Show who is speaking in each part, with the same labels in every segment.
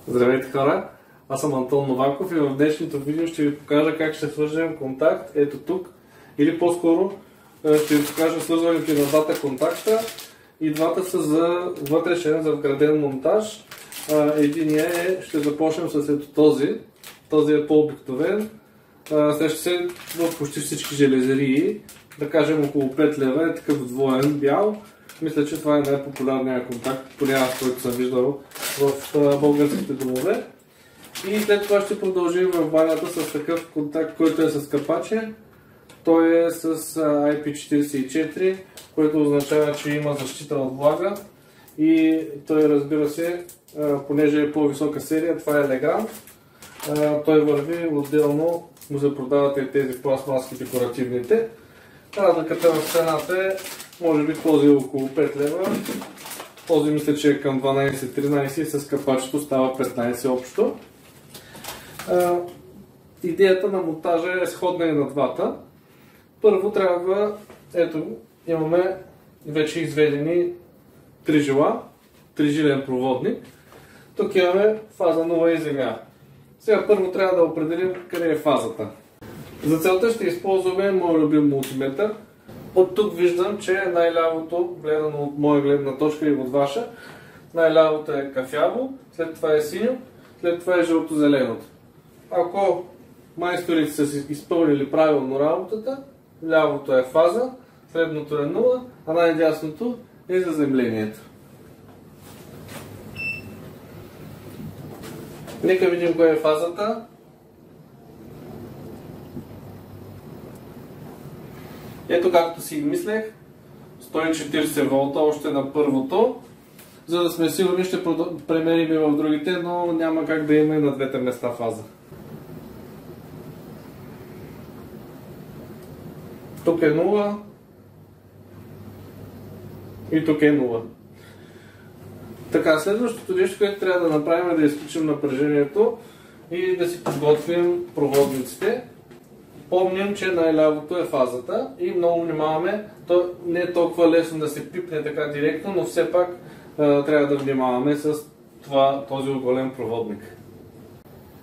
Speaker 1: Здравейте хора, аз съм Антон Новаков и в днешното видео ще ви покажа как ще свържем контакт, ето тук, или по-скоро ще ви покажа свързването на двата контакта и двата са за вътрешен, за вграден монтаж. Единия ще започнем с ето този е по-обикновен, среща се в почти всички железарии, да кажем около 5 лева, е такъв двоен бял. Мисля, че това е най-популярният контакт, поне аз, който съм виждал в българските домове. И след това ще продължим в банята с такъв контакт, който е с капаче. Той е с IP44, което означава, че има защита от влага. И той, разбира се, понеже е по-висока серия, това е Legrand. Той върви отделно, му се продават и тези пластмаски декоративните. Разликата в цената е, може би този е около 5 лева, този мисля, че е към 12-13 и с капачето става 15 общо. Идеята на монтажа е сходна и на двата. Първо трябва, ето, имаме вече изведени три жила, трижилен проводник. Тук имаме фаза 0 и земя. Сега първо трябва да определим къде е фазата. За целта ще използваме моят любим мултиметър. От тук виждам, че най-лявото, гледано от моя гледна точка и от ваша, най-лявото е кафяво, след това е синьо, след това е жълто-зеленото. Ако майсторите са си изпълнили правилно работата, лявото е фаза, средното е 0, а най-дясното е заземлението. Нека видим коя е фазата. Ето както си мислех, 140 волта още на първото. За да сме сигурни ще премерим и в другите, но няма как да има и на двете места фаза. Тук е 0 и тук е 0. Така, следващото нещо, което трябва да направим е да изключим напрежението и да си подготвим проводниците. Помним, че най-лявото е фазата и много внимаваме. То не е толкова лесно да се пипне така директно, но все пак трябва да внимаваме с този оголен проводник.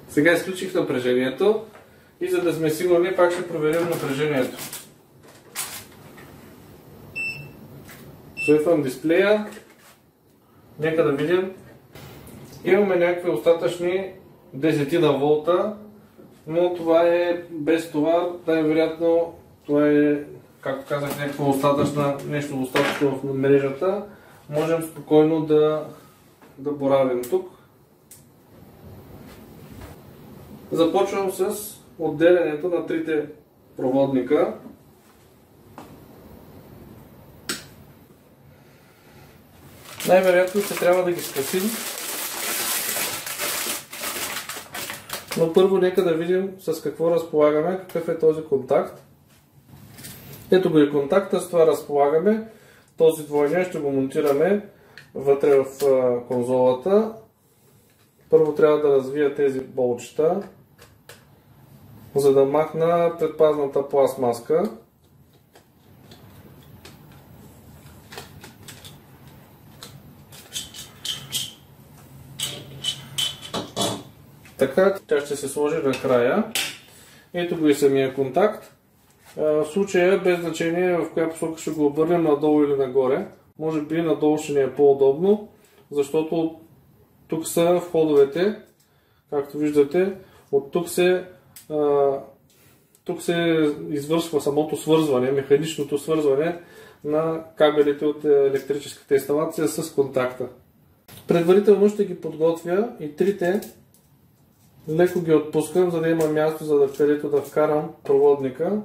Speaker 1: Сега изключих напрежението и за да сме сигурни, пак ще проверим напрежението. Суефам дисплея. Нека да видим. Имаме някакви остатъчни 10 волта, но това е без товар. Най-вероятно това е, както казах, нещо остатъчно в мрежата. Можем спокойно да боравим тук. Започвам с отделянето на трите проводника. Най-вероятно ще трябва да ги скъсим. Но първо нека да видим с какво разполагаме, какъв е този контакт. Ето го и контакта, с това разполагаме. Този двойния ще го монтираме вътре в конзолата. Първо трябва да развия тези болчета, за да махна предпазната пластмаска. Така, тя ще се сложи накрая. Ето го и самия контакт. В случая без значение в коя посока ще го обърнем, надолу или нагоре. Може би надолу ще ни е по-удобно, защото тук са входовете. Както виждате, от тук се извършва самото свързване, механичното свързване на кабелите от електрическата инсталация с контакта. Предварително ще ги подготвя и трите. Леко ги отпускам, за да има място, където да вкарам проводника.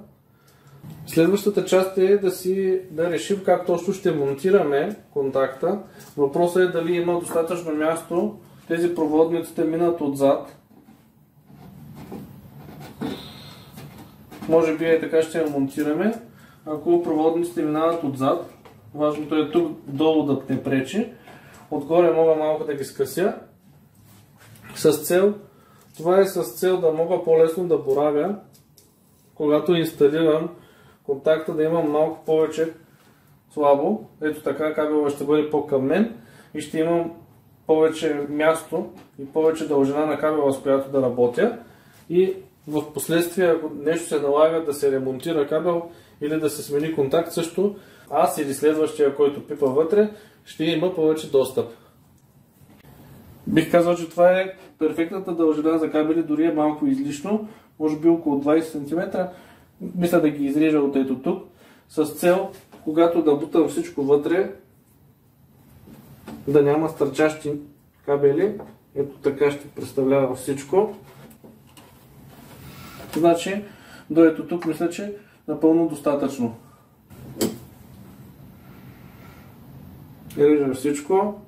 Speaker 1: Следващата част е да решим как точно ще монтираме контакта. Въпросът е дали има достатъчно място тези проводници да минат отзад. Може би така ще я монтираме. Ако проводниците минават отзад, важното е тук долу да не пречи. Отгоре мога малко да ги скъся. Това е с цел да мога по-лесно да боравя, когато инсталирам контакта, да имам малко повече слабо. Ето така, кабелът ще бъде по-към мен и ще имам повече място и повече дължина на кабела, с която да работя. И в последствие, ако нещо се налага да се ремонтира кабел или да се смени контакт, също аз или следващия, който пипа вътре, ще има повече достъп. Бих казал, че това е перфектната дължина за кабели, дори е малко излишно, може би около 20 см. Мисля да ги изрежа от ето тук, с цел, когато да бутам всичко вътре, да няма стърчащи кабели. Ето така ще представлява всичко. Значи, до ето тук мисля, че напълно достатъчно. Режем всичко.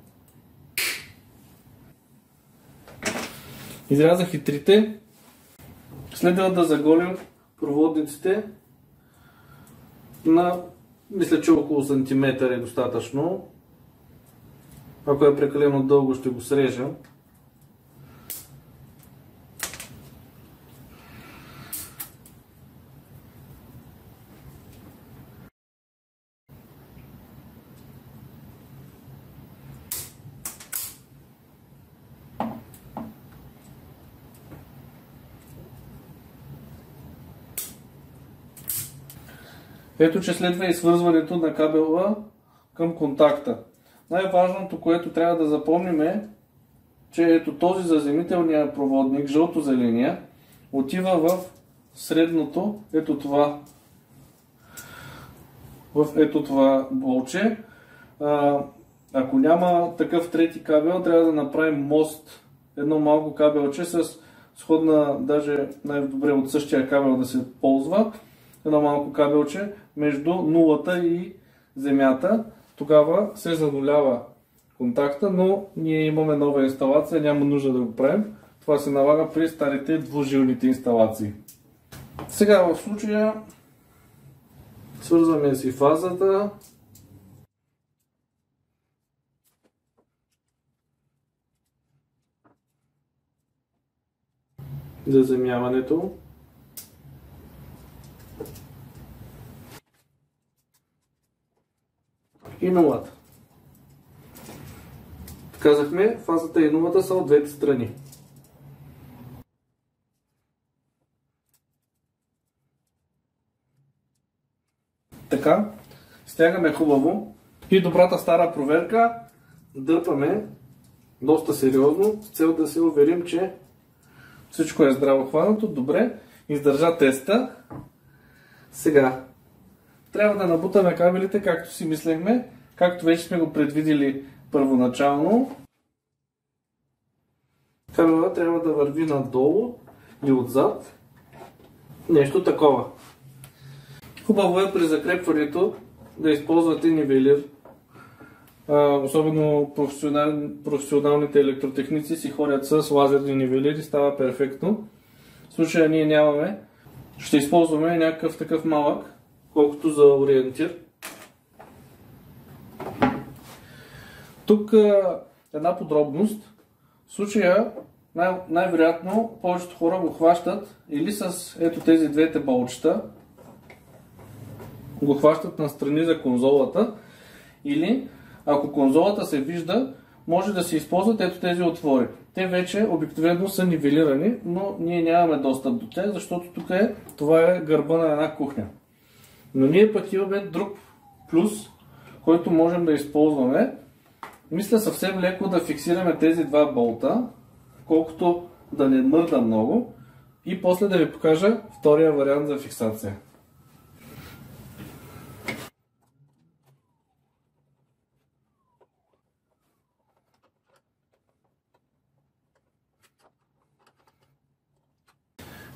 Speaker 1: Изрязах и трите. Следва да заголим проводниците на, мисля, че около сантиметър е достатъчно. Ако е прекалено дълго, ще го срежем. Ето, че следва и свързването на кабела към контакта. Най-важното, което трябва да запомним е, че ето този заземителния проводник, жълто-зеления, отива в средното, ето това болче. Ако няма такъв трети кабел, трябва да направим мост, едно малко кабелче с сходна, даже най-добре от същия кабел да се ползва, едно малко кабелче между нулата и земята. Тогава се занулява контакта, но ние имаме нова инсталация, няма нужда да го правим. Това се налага при старите двужилните инсталации. Сега в случая свързваме си фазата. Заземяването. И нулата. Казахме, фазата и нулата са от двете страни. Така, стягаме хубаво и добрата стара проверка, дърпаме доста сериозно, с цел да се уверим, че всичко е здраво хванато. Добре, издържа теста. Сега трябва да набутаме кабелите, както си мислехме, както вече сме го предвидели първоначално. Кабелът трябва да върви надолу и отзад. Нещо такова. Хубаво е при закрепването да използвате нивелир. Особено професионалните електротехници си ходят с лазерни нивелири, става перфектно. В случая ние нямаме. Ще използваме някакъв такъв малък, колкото за ориентир. Тук една подробност. В случая най-вероятно повечето хора го хващат или с ето тези двете болчета, го хващат настрани за конзолата, или ако конзолата се вижда, може да се използват ето тези отвори. Те вече обикновено са нивелирани, но ние нямаме достъп до тях, защото тук това е гърба на една кухня. Но ние пък имаме друг плюс, който можем да използваме. Мисля съвсем леко да фиксираме тези два болта, колкото да не мърда много, и после да ви покажа втория вариант за фиксация.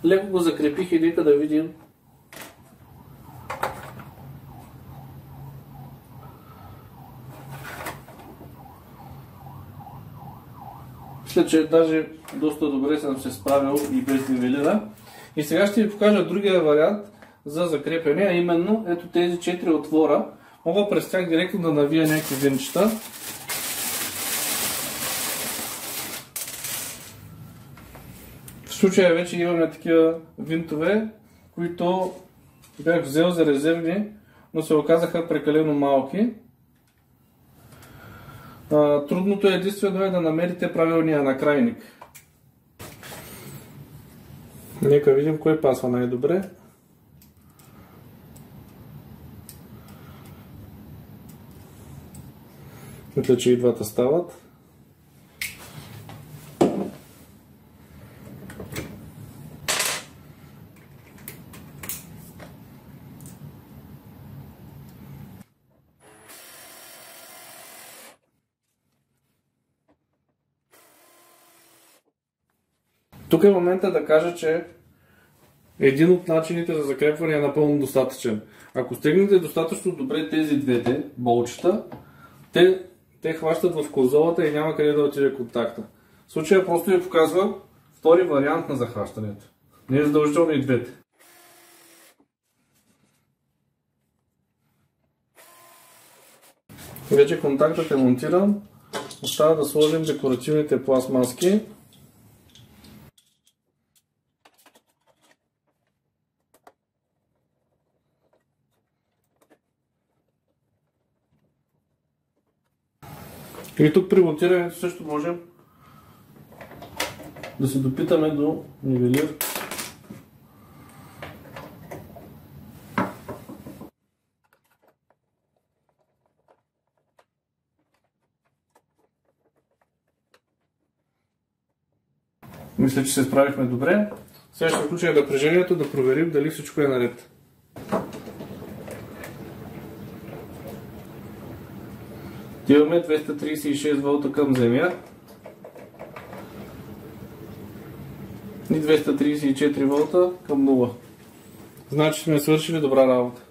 Speaker 1: Леко го закрепих и нека да видим. Мисля, че даже доста добре съм се справил и без нивелира. И сега ще ви покажа другия вариант за закрепяне, а именно ето тези 4 отвора. Мога през тях директно да навия някакви винчета. В случая вече имаме такива винтове, които бях взел за резервни, но се оказаха прекалено малки. Трудното единствено е да намерите правилния накрайник. Нека видим кой пасва най-добре. Мисля, че и двата стават. Тук е момента да кажа, че един от начините за закрепване е напълно достатъчен. Ако стегнете достатъчно добре тези двете болчета, те хващат в конзолата и няма къде да отиде контакта. В случая просто ви показвам втори вариант на захващането. Не е задължително и двете. Вече контактът е монтиран. Остава да сложим декоративните пластмаски. И тук при монтирането също можем да се допитаме до нивелир. Мисля, че се справихме добре. Сега ще включим напрежението да проверим дали всичко е наред. Имаме 236 волта към земя и 234 волта към 0. Значи сме свършили добра работа.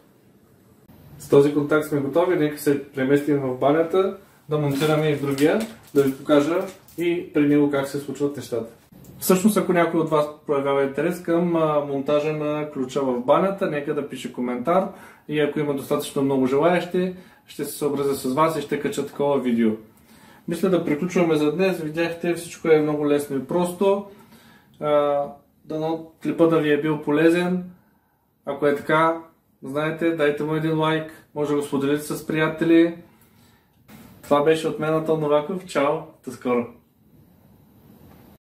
Speaker 1: С този контакт сме готови. Нека се преместим в банята, да монтираме и другия, да ви покажа и при него как се случват нещата. Всъщност, ако някой от вас проявява интерес към монтажа на ключа в банята, нека да пише коментар и ако има достатъчно много желаящи, ще се съобразя с вас и ще кача такова видео. Мисля да приключваме за днес. Видяхте, всичко е много лесно и просто. Дано клипа да ви е бил полезен. Ако е така, знаете, дайте му един лайк, може да го споделите с приятели. Това беше от мен, Антон Новаков. Чао, до скоро!